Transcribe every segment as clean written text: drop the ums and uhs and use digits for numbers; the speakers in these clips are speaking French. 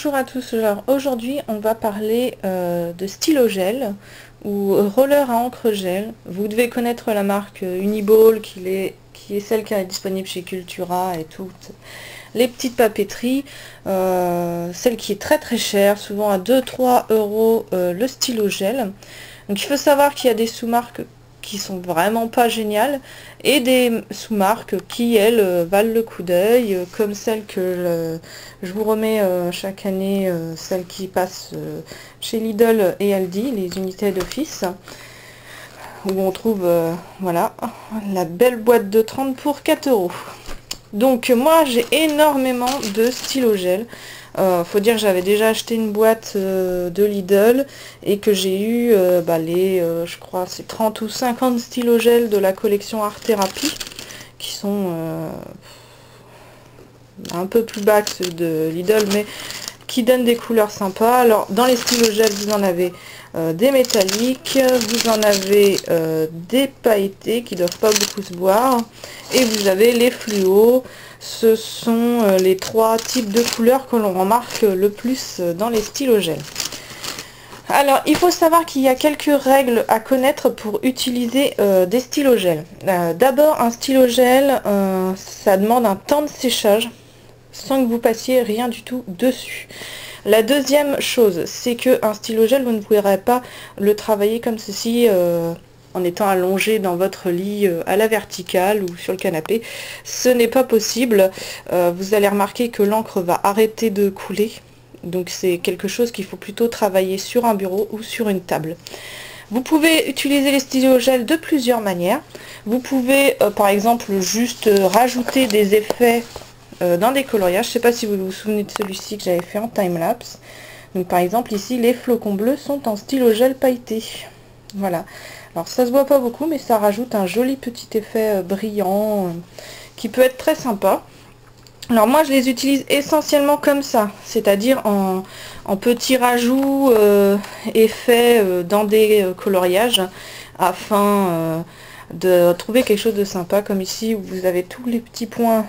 Bonjour à tous, alors aujourd'hui on va parler de stylo gel ou roller à encre gel. Vous devez connaître la marque Uniball qui est celle qui est disponible chez Cultura et toutes les petites papeteries. Celle qui est très très chère, souvent à 2-3 euros le stylo gel. Donc il faut savoir qu'il y a des sous-marques qui sont vraiment pas géniales et des sous-marques qui elles valent le coup d'œil, comme celle que je vous remets chaque année, celle qui passe chez Lidl et Aldi, les unités d'office, où on trouve voilà la belle boîte de 30 pour 4 euros. Donc moi j'ai énormément de stylo gel. Faut dire que j'avais déjà acheté une boîte de Lidl et que j'ai eu je crois c'est 30 ou 50 stylo gel de la collection Art Therapy qui sont un peu plus bas que ceux de Lidl mais qui donnent des couleurs sympas. Alors dans les stylo gel vous en avez des métalliques, vous en avez des pailletés qui doivent pas beaucoup se boire et vous avez les fluos. Ce sont les trois types de couleurs que l'on remarque le plus dans les stylo gel. Alors il faut savoir qu'il y a quelques règles à connaître pour utiliser des stylo gel. D'abord un stylo gel ça demande un temps de séchage sans que vous passiez rien du tout dessus. La deuxième chose, c'est qu'un stylo gel, vous ne pourrez pas le travailler comme ceci en étant allongé dans votre lit à la verticale ou sur le canapé. Ce n'est pas possible. Vous allez remarquer que l'encre va arrêter de couler. Donc c'est quelque chose qu'il faut plutôt travailler sur un bureau ou sur une table. Vous pouvez utiliser les stylos gel de plusieurs manières. Vous pouvez par exemple juste rajouter des effets dans des coloriages. Je ne sais pas si vous vous souvenez de celui-ci que j'avais fait en time-lapse. Donc par exemple ici les flocons bleus sont en stylo gel pailleté. Voilà. Alors ça se voit pas beaucoup mais ça rajoute un joli petit effet brillant qui peut être très sympa. Alors moi je les utilise essentiellement comme ça, c'est-à-dire en petits rajouts effets dans des coloriages afin de trouver quelque chose de sympa, comme ici où vous avez tous les petits points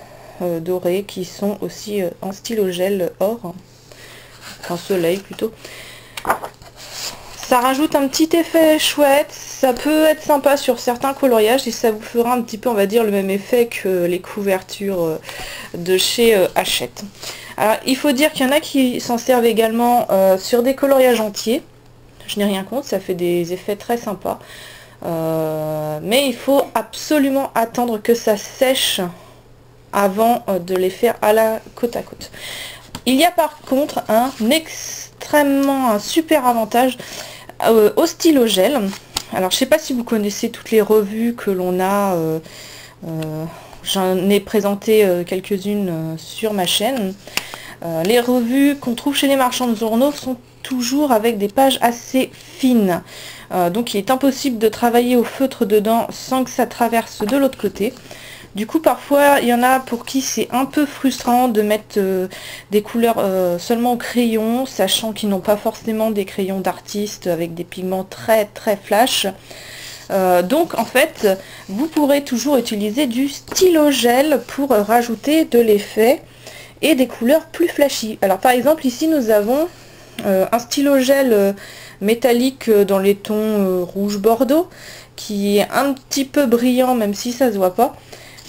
dorés qui sont aussi en stylo gel or, en soleil plutôt. Ça rajoute un petit effet chouette, ça peut être sympa sur certains coloriages et ça vous fera un petit peu, on va dire, le même effet que les couvertures de chez Hachette. Alors il faut dire qu'il y en a qui s'en servent également sur des coloriages entiers. Je n'ai rien contre, ça fait des effets très sympas. Mais il faut absolument attendre que ça sèche avant de les faire à la côte à côte. Il y a par contre un super avantage au stylo gel. Alors je sais pas si vous connaissez toutes les revues que l'on a, j'en ai présenté quelques-unes sur ma chaîne. Les revues qu'on trouve chez les marchands de journaux sont toujours avec des pages assez fines, donc il est impossible de travailler au feutre dedans sans que ça traverse de l'autre côté. Du coup, parfois, il y en a pour qui c'est un peu frustrant de mettre des couleurs seulement au crayon, sachant qu'ils n'ont pas forcément des crayons d'artiste avec des pigments très très flash. Donc, en fait, vous pourrez toujours utiliser du stylo gel pour rajouter de l'effet et des couleurs plus flashy. Alors, par exemple, ici, nous avons un stylo gel métallique dans les tons rouge bordeaux, qui est un petit peu brillant, même si ça se voit pas.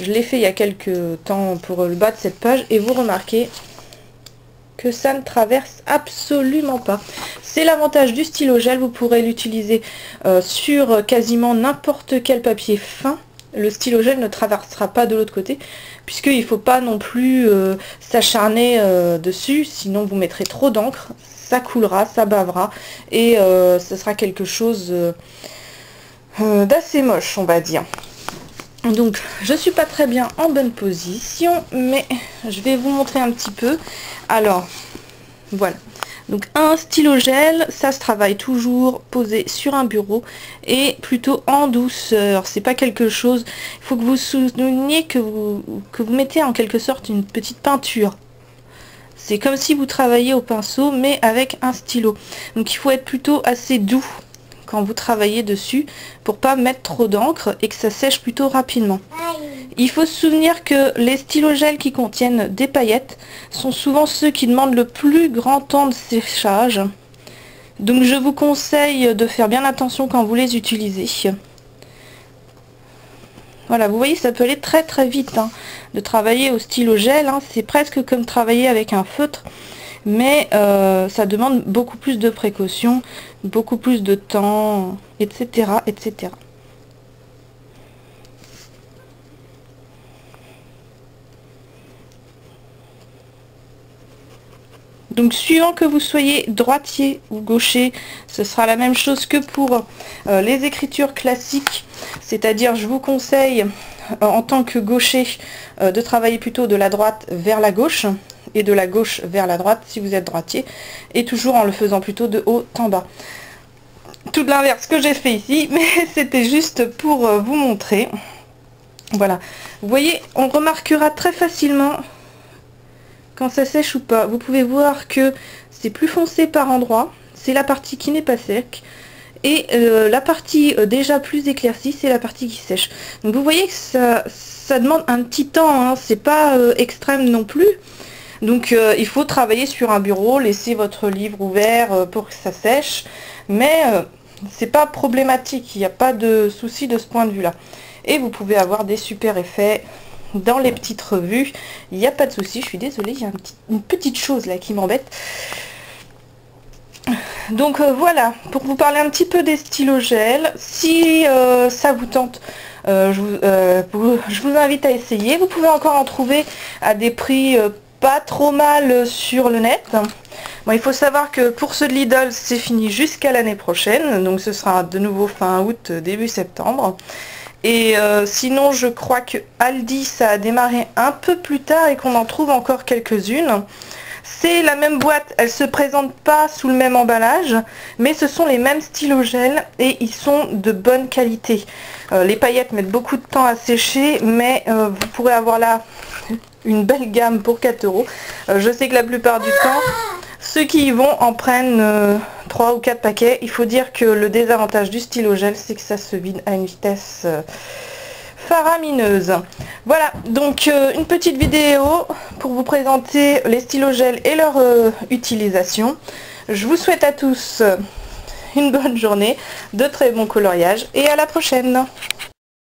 Je l'ai fait il y a quelques temps pour le bas de cette page et vous remarquez que ça ne traverse absolument pas. C'est l'avantage du stylo gel, vous pourrez l'utiliser sur quasiment n'importe quel papier fin. Le stylo gel ne traversera pas de l'autre côté puisqu'il ne faut pas non plus s'acharner dessus, sinon vous mettrez trop d'encre, ça coulera, ça bavera et ce sera quelque chose d'assez moche, on va dire. Donc je suis pas très bien en bonne position, mais je vais vous montrer un petit peu. Alors voilà, donc un stylo gel, ça se travaille toujours posé sur un bureau et plutôt en douceur. C'est pas quelque chose, il faut que vous souveniez que vous mettez en quelque sorte une petite peinture. C'est comme si vous travailliez au pinceau mais avec un stylo. Donc il faut être plutôt assez doux quand vous travaillez dessus pour pas mettre trop d'encre et que ça sèche plutôt rapidement. Il faut se souvenir que les stylogels qui contiennent des paillettes sont souvent ceux qui demandent le plus grand temps de séchage. Donc je vous conseille de faire bien attention quand vous les utilisez. Voilà, vous voyez, ça peut aller très très vite hein, de travailler au stylo-gel. Hein, c'est presque comme travailler avec un feutre, mais ça demande beaucoup plus de précautions, beaucoup plus de temps, etc. etc. Donc suivant que vous soyez droitier ou gaucher, ce sera la même chose que pour les écritures classiques. C'est-à-dire, je vous conseille en tant que gaucher de travailler plutôt de la droite vers la gauche et de la gauche vers la droite si vous êtes droitier, et toujours en le faisant plutôt de haut en bas. Tout l'inverse que j'ai fait ici, mais c'était juste pour vous montrer. Voilà, vous voyez, on remarquera très facilement quand ça sèche ou pas. Vous pouvez voir que c'est plus foncé par endroits, c'est la partie qui n'est pas sec, et la partie déjà plus éclaircie, c'est la partie qui sèche. Donc vous voyez que ça demande un petit temps, hein, c'est pas extrême non plus. Donc il faut travailler sur un bureau, laisser votre livre ouvert pour que ça sèche, mais c'est pas problématique, il n'y a pas de souci de ce point de vue là. Et vous pouvez avoir des super effets dans les petites revues, il n'y a pas de souci. Je suis désolée, il y a une petite chose là qui m'embête. Donc voilà, pour vous parler un petit peu des stylo-gel, si ça vous tente, je vous invite à essayer. Vous pouvez encore en trouver à des prix pas trop mal sur le net. Bon, il faut savoir que pour ceux de Lidl, c'est fini jusqu'à l'année prochaine, donc ce sera de nouveau fin août, début septembre. Et sinon, je crois que Aldi, ça a démarré un peu plus tard et qu'on en trouve encore quelques-unes. C'est la même boîte, elle se présente pas sous le même emballage, mais ce sont les mêmes stylo-gel et ils sont de bonne qualité. Les paillettes mettent beaucoup de temps à sécher, mais vous pourrez avoir là une belle gamme pour 4 €. Je sais que la plupart du temps, ceux qui y vont en prennent 3 ou 4 paquets. Il faut dire que le désavantage du stylo-gel, c'est que ça se vide à une vitesse faramineuse. Voilà, donc une petite vidéo pour vous présenter les stylo-gel et leur utilisation. Je vous souhaite à tous une bonne journée, de très bons coloriages et à la prochaine.